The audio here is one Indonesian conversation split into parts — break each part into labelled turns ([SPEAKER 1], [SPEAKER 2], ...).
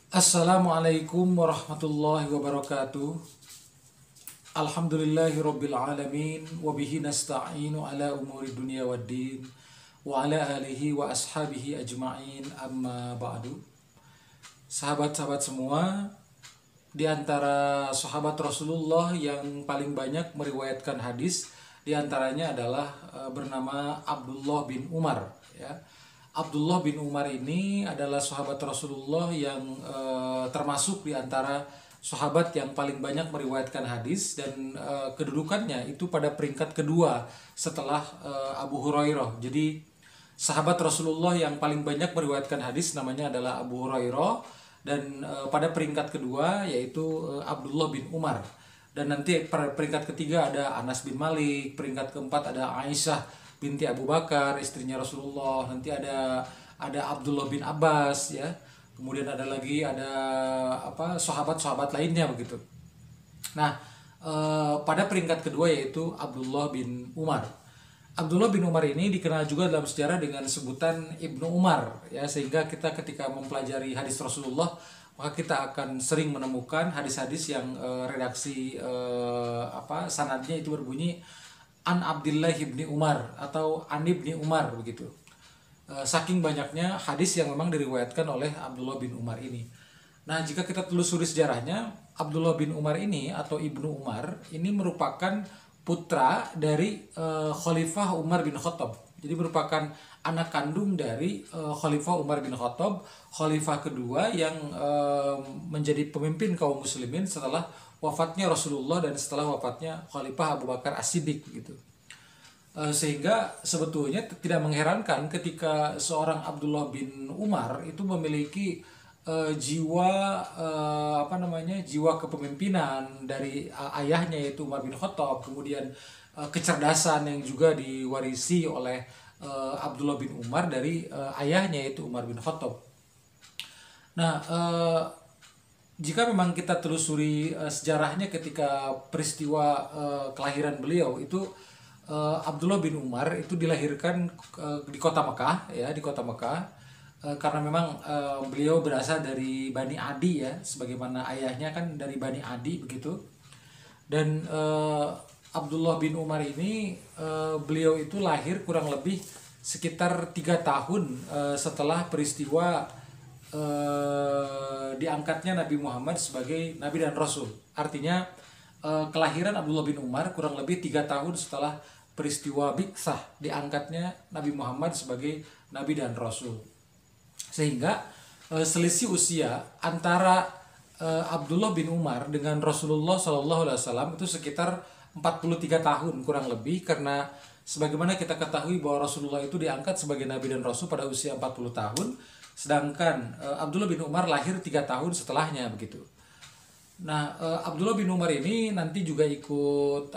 [SPEAKER 1] Assalamualaikum warahmatullahi wabarakatuh. Alhamdulillahirabbil alamin wa bihi nasta'inu ala umuri dunya waddin wa ala alihi wa ashabihi ajma'in amma ba'du. Sahabat-sahabat semua, di antara sahabat Rasulullah yang paling banyak meriwayatkan hadis di antaranya adalah bernama Abdullah bin Umar, ya. Abdullah bin Umar ini adalah sahabat Rasulullah yang termasuk di antara sahabat yang paling banyak meriwayatkan hadis, dan kedudukannya itu pada peringkat kedua setelah Abu Hurairah. Jadi sahabat Rasulullah yang paling banyak meriwayatkan hadis namanya adalah Abu Hurairah, dan pada peringkat kedua yaitu Abdullah bin Umar. Dan nanti pada peringkat ketiga ada Anas bin Malik, peringkat keempat ada Aisyah binti Abu Bakar, istrinya Rasulullah. Nanti ada Abdullah bin Abbas, ya. Kemudian ada sahabat-sahabat lainnya begitu. Nah, pada peringkat kedua yaitu Abdullah bin Umar. Abdullah bin Umar ini dikenal juga dalam sejarah dengan sebutan Ibnu Umar, ya, sehingga kita ketika mempelajari hadis Rasulullah maka kita akan sering menemukan hadis-hadis yang redaksi sanadnya itu berbunyi An Abdillah ibni Umar atau An ibni Umar begitu. Saking banyaknya hadis yang memang diriwayatkan oleh Abdullah bin Umar ini. Nah, jika kita telusuri sejarahnya, Abdullah bin Umar ini atau Ibnu Umar ini merupakan putra dari Khalifah Umar bin Khattab. Jadi merupakan anak kandung dari Khalifah Umar bin Khattab, khalifah kedua yang menjadi pemimpin kaum muslimin setelah wafatnya Rasulullah dan setelah wafatnya Khalifah Abu Bakar As-Siddiq gitu. Sehingga sebetulnya tidak mengherankan ketika seorang Abdullah bin Umar itu memiliki jiwa jiwa kepemimpinan dari ayahnya yaitu Umar bin Khattab, kemudian kecerdasan yang juga diwarisi oleh Abdullah bin Umar dari ayahnya yaitu Umar bin Khattab. Nah, jika memang kita telusuri sejarahnya ketika peristiwa kelahiran beliau itu, Abdullah bin Umar itu dilahirkan di kota Mekah, ya, di kota Mekah, karena memang beliau berasal dari Bani Adi, ya, sebagaimana ayahnya kan dari Bani Adi begitu. Dan Abdullah bin Umar ini beliau itu lahir kurang lebih sekitar 3 tahun setelah peristiwa diangkatnya Nabi Muhammad sebagai Nabi dan Rasul. Artinya kelahiran Abdullah bin Umar kurang lebih 3 tahun setelah peristiwa Bi'tsah, diangkatnya Nabi Muhammad sebagai Nabi dan Rasul. Sehingga selisih usia antara Abdullah bin Umar dengan Rasulullah SAW itu sekitar 43 tahun kurang lebih, karena sebagaimana kita ketahui bahwa Rasulullah itu diangkat sebagai Nabi dan Rasul pada usia 40 tahun, sedangkan Abdullah bin Umar lahir 3 tahun setelahnya begitu. Nah, Abdullah bin Umar ini nanti juga ikut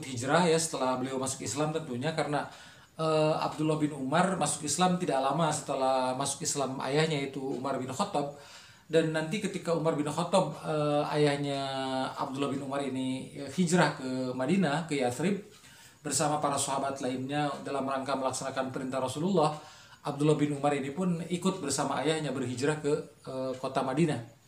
[SPEAKER 1] hijrah, ya, setelah beliau masuk Islam tentunya, karena Abdullah bin Umar masuk Islam tidak lama setelah masuk Islam ayahnya yaitu Umar bin Khattab. Dan nanti ketika Umar bin Khattab ayahnya Abdullah bin Umar ini hijrah ke Madinah, ke Yathrib bersama para sahabat lainnya dalam rangka melaksanakan perintah Rasulullah, Abdullah bin Umar ini pun ikut bersama ayahnya berhijrah ke kota Madinah.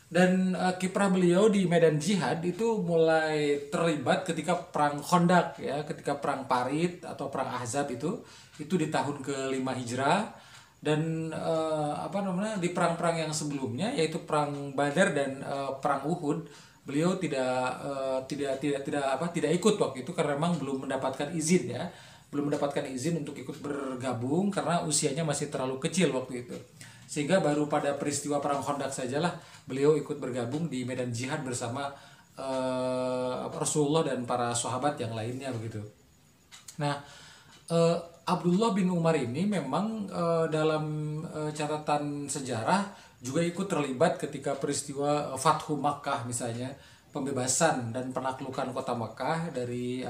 [SPEAKER 1] Dan kiprah beliau di medan jihad itu mulai terlibat ketika perang Khandaq, ya, ketika perang Parit atau perang Ahzab itu di tahun ke-5 Hijrah. Dan di perang-perang yang sebelumnya yaitu perang Badar dan perang Uhud, beliau tidak ikut waktu itu karena memang belum mendapatkan izin, ya. Belum mendapatkan izin untuk ikut bergabung karena usianya masih terlalu kecil waktu itu. Sehingga baru pada peristiwa perang Khandaq sajalah beliau ikut bergabung di medan jihad bersama Rasulullah dan para sahabat yang lainnya begitu. Nah, Abdullah bin Umar ini memang dalam catatan sejarah juga ikut terlibat ketika peristiwa Fathu Makkah, misalnya pembebasan dan penaklukan kota Makkah dari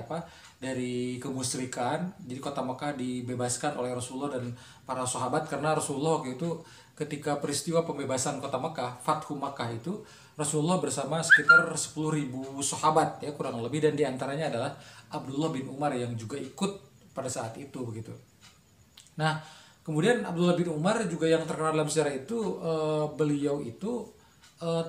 [SPEAKER 1] kemusyrikan. Jadi kota Makkah dibebaskan oleh Rasulullah dan para sahabat, karena Rasulullah waktu itu ketika peristiwa pembebasan kota Makkah, Fathu Makkah itu, Rasulullah bersama sekitar 10.000 sahabat, ya, kurang lebih, dan diantaranya adalah Abdullah bin Umar yang juga ikut pada saat itu begitu. Nah, Kemudian Abdullah bin Umar juga yang terkenal dalam sejarah itu, beliau itu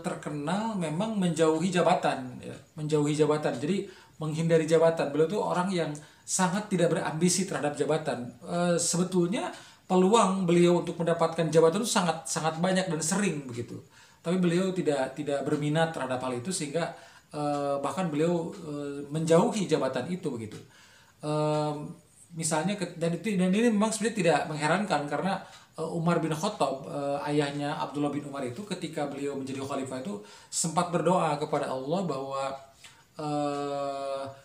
[SPEAKER 1] terkenal memang menjauhi jabatan, ya, menjauhi jabatan. Jadi menghindari jabatan. Beliau itu orang yang sangat tidak berambisi terhadap jabatan. Sebetulnya peluang beliau untuk mendapatkan jabatan itu sangat sangat banyak dan sering begitu. Tapi beliau tidak berminat terhadap hal itu sehingga bahkan beliau menjauhi jabatan itu begitu. Misalnya dan ini memang sebenarnya tidak mengherankan karena Umar bin Khattab, ayahnya Abdullah bin Umar itu ketika beliau menjadi khalifah itu sempat berdoa kepada Allah bahwa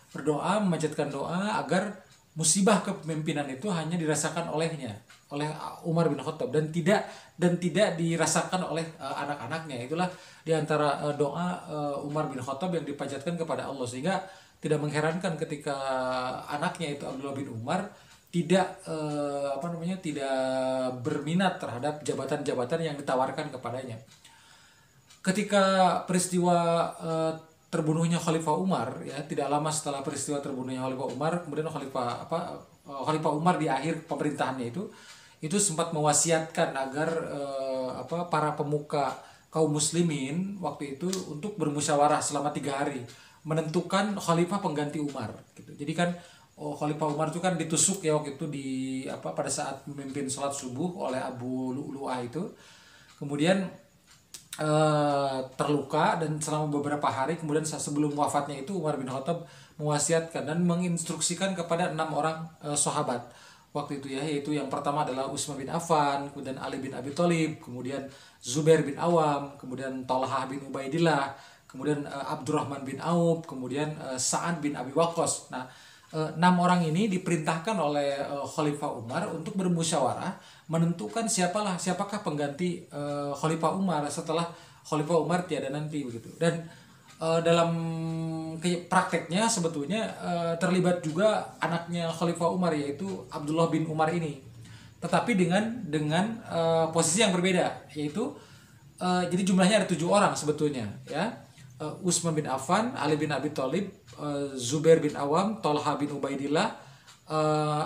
[SPEAKER 1] berdoa memanjatkan doa agar musibah kepemimpinan itu hanya dirasakan oleh Umar bin Khattab dan tidak dirasakan oleh anak-anaknya. Itulah diantara doa Umar bin Khattab yang dipanjatkan kepada Allah, sehingga tidak mengherankan ketika anaknya itu Abdullah bin Umar tidak tidak berminat terhadap jabatan-jabatan yang ditawarkan kepadanya. Ketika peristiwa terbunuhnya Khalifah Umar, ya, tidak lama setelah peristiwa terbunuhnya Khalifah Umar, kemudian Khalifah Umar di akhir pemerintahannya itu sempat mewasiatkan agar para pemuka kaum muslimin waktu itu untuk bermusyawarah selama 3 hari menentukan khalifah pengganti Umar gitu. Jadi kan Khalifah Umar itu kan ditusuk ya waktu itu pada saat memimpin sholat subuh oleh Abu Lu'lu'ah itu. Kemudian terluka dan selama beberapa hari kemudian sebelum wafatnya itu Umar bin Khattab mewasiatkan dan menginstruksikan kepada 6 orang sahabat waktu itu, ya, yaitu yang pertama adalah Utsman bin Affan, kemudian Ali bin Abi Thalib, kemudian Zubair bin Awam, kemudian Thalhah bin Ubaidillah, kemudian Abdurrahman bin Auf, kemudian Sa'ad bin Abi Waqqas. Nah, 6 orang ini diperintahkan oleh Khalifah Umar untuk bermusyawarah menentukan siapakah pengganti Khalifah Umar setelah Khalifah Umar tiada nanti begitu. Dan dalam prakteknya sebetulnya terlibat juga anaknya Khalifah Umar, yaitu Abdullah bin Umar ini, tetapi dengan posisi yang berbeda, yaitu jadi jumlahnya ada 7 orang sebetulnya, ya. Utsman bin Affan, Ali bin Abi Thalib, Zubair bin Awam, Thalhah bin Ubaidillah,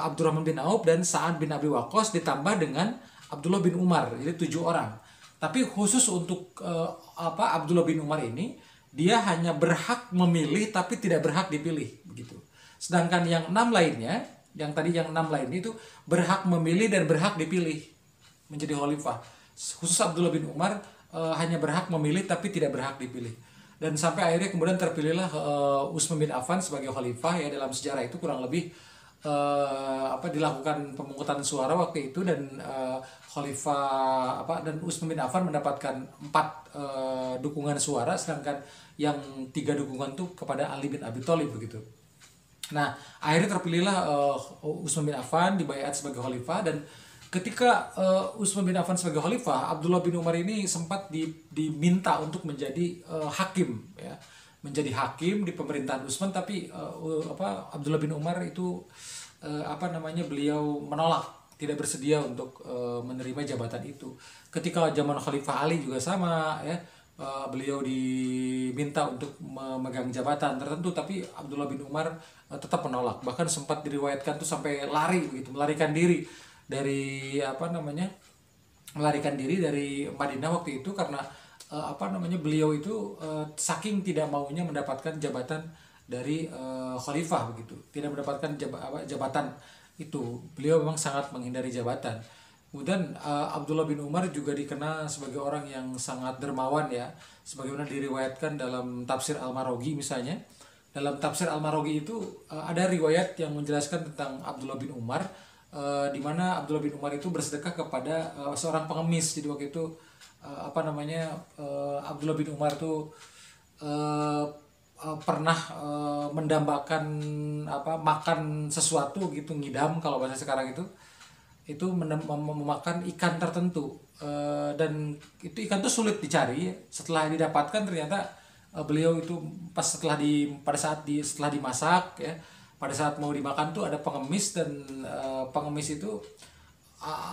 [SPEAKER 1] Abdurrahman bin Auf, dan Sa'ad bin Abi Waqqas, ditambah dengan Abdullah bin Umar. Jadi 7 orang. Tapi khusus untuk Abdullah bin Umar ini, dia hanya berhak memilih tapi tidak berhak dipilih begitu. Sedangkan yang 6 lainnya, yang 6 lainnya itu berhak memilih dan berhak dipilih menjadi khalifah. Khusus Abdullah bin Umar hanya berhak memilih tapi tidak berhak dipilih. Dan sampai akhirnya kemudian terpilihlah Utsman bin Affan sebagai khalifah, ya. Dalam sejarah itu kurang lebih dilakukan pemungutan suara waktu itu, dan dan Utsman bin Affan mendapatkan 4 dukungan suara, sedangkan yang 3 dukungan itu kepada Ali bin Abi Thalib begitu. Nah, akhirnya terpilihlah Utsman bin Affan dibaiat sebagai khalifah, dan ketika Utsman bin Affan sebagai khalifah, Abdullah bin Umar ini sempat diminta untuk menjadi hakim, ya, menjadi hakim di pemerintahan Utsman, tapi Abdullah bin Umar itu beliau menolak, tidak bersedia untuk menerima jabatan itu. Ketika zaman Khalifah Ali juga sama, ya, beliau diminta untuk memegang jabatan tertentu, tapi Abdullah bin Umar tetap menolak. Bahkan sempat diriwayatkan tuh sampai lari begitu, melarikan diri dari Madinah waktu itu karena beliau itu saking tidak maunya mendapatkan jabatan dari khalifah begitu, tidak mendapatkan jabatan itu. Beliau memang sangat menghindari jabatan. Kemudian Abdullah bin Umar juga dikenal sebagai orang yang sangat dermawan, ya, sebagaimana diriwayatkan dalam tafsir Al-Maraghi misalnya. Dalam tafsir Al-Maraghi itu ada riwayat yang menjelaskan tentang Abdullah bin Umar, di mana Abdullah bin Umar itu bersedekah kepada seorang pengemis. Jadi waktu itu Abdullah bin Umar itu pernah mendambakan makan sesuatu gitu, ngidam kalau bahasa sekarang itu memakan ikan tertentu, dan itu ikan tuh sulit dicari. Setelah didapatkan ternyata beliau itu setelah dimasak, ya, pada saat mau dimakan tuh ada pengemis, dan pengemis itu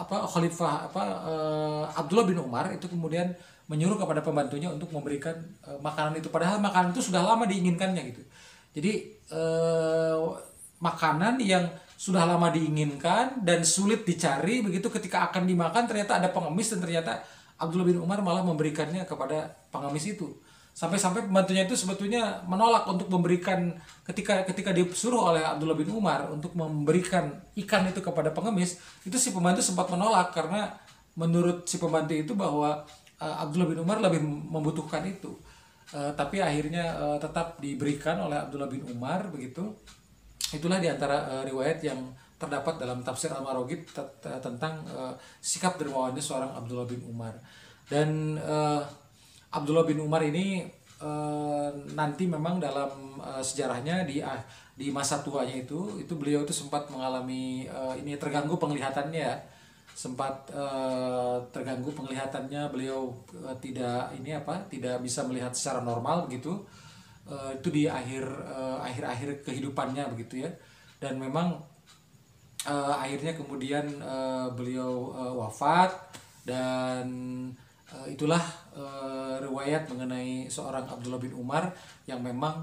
[SPEAKER 1] Khalifah Abdullah bin Umar itu kemudian menyuruh kepada pembantunya untuk memberikan makanan itu, padahal makanan itu sudah lama diinginkannya gitu. Jadi makanan yang sudah lama diinginkan dan sulit dicari, begitu ketika akan dimakan ternyata ada pengemis dan ternyata Abdullah bin Umar malah memberikannya kepada pengemis itu. Sampai-sampai pembantunya itu sebetulnya menolak untuk memberikan, ketika disuruh oleh Abdullah bin Umar untuk memberikan ikan itu kepada pengemis, itu si pembantu sempat menolak karena menurut si pembantu itu bahwa Abdullah bin Umar lebih membutuhkan itu. Tapi akhirnya tetap diberikan oleh Abdullah bin Umar begitu. Itulah diantara riwayat yang terdapat dalam tafsir Al-Maragid tentang sikap dermawannya seorang Abdullah bin Umar. Dan Abdullah bin Umar ini nanti memang dalam sejarahnya di masa tuanya itu beliau itu sempat mengalami ini terganggu penglihatannya, sempat terganggu penglihatannya, beliau tidak bisa melihat secara normal begitu. Itu di akhir kehidupannya begitu ya. Dan memang akhirnya kemudian beliau wafat. Dan itulah riwayat mengenai seorang Abdullah bin Umar yang memang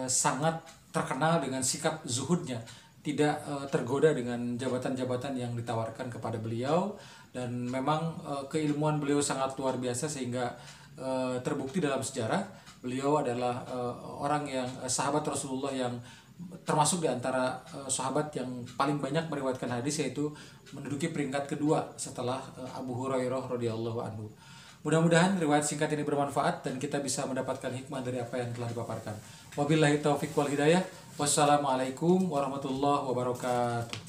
[SPEAKER 1] sangat terkenal dengan sikap zuhudnya, tidak tergoda dengan jabatan-jabatan yang ditawarkan kepada beliau. Dan memang keilmuan beliau sangat luar biasa sehingga terbukti dalam sejarah beliau adalah orang yang sahabat Rasulullah yang termasuk di antara sahabat yang paling banyak meriwayatkan hadis, yaitu menduduki peringkat kedua setelah Abu Hurairah radhiyallahu anhu. Mudah-mudahan riwayat singkat ini bermanfaat dan kita bisa mendapatkan hikmah dari apa yang telah dipaparkan. Wabillahi taufiq wal hidayah. Wassalamualaikum warahmatullahi wabarakatuh.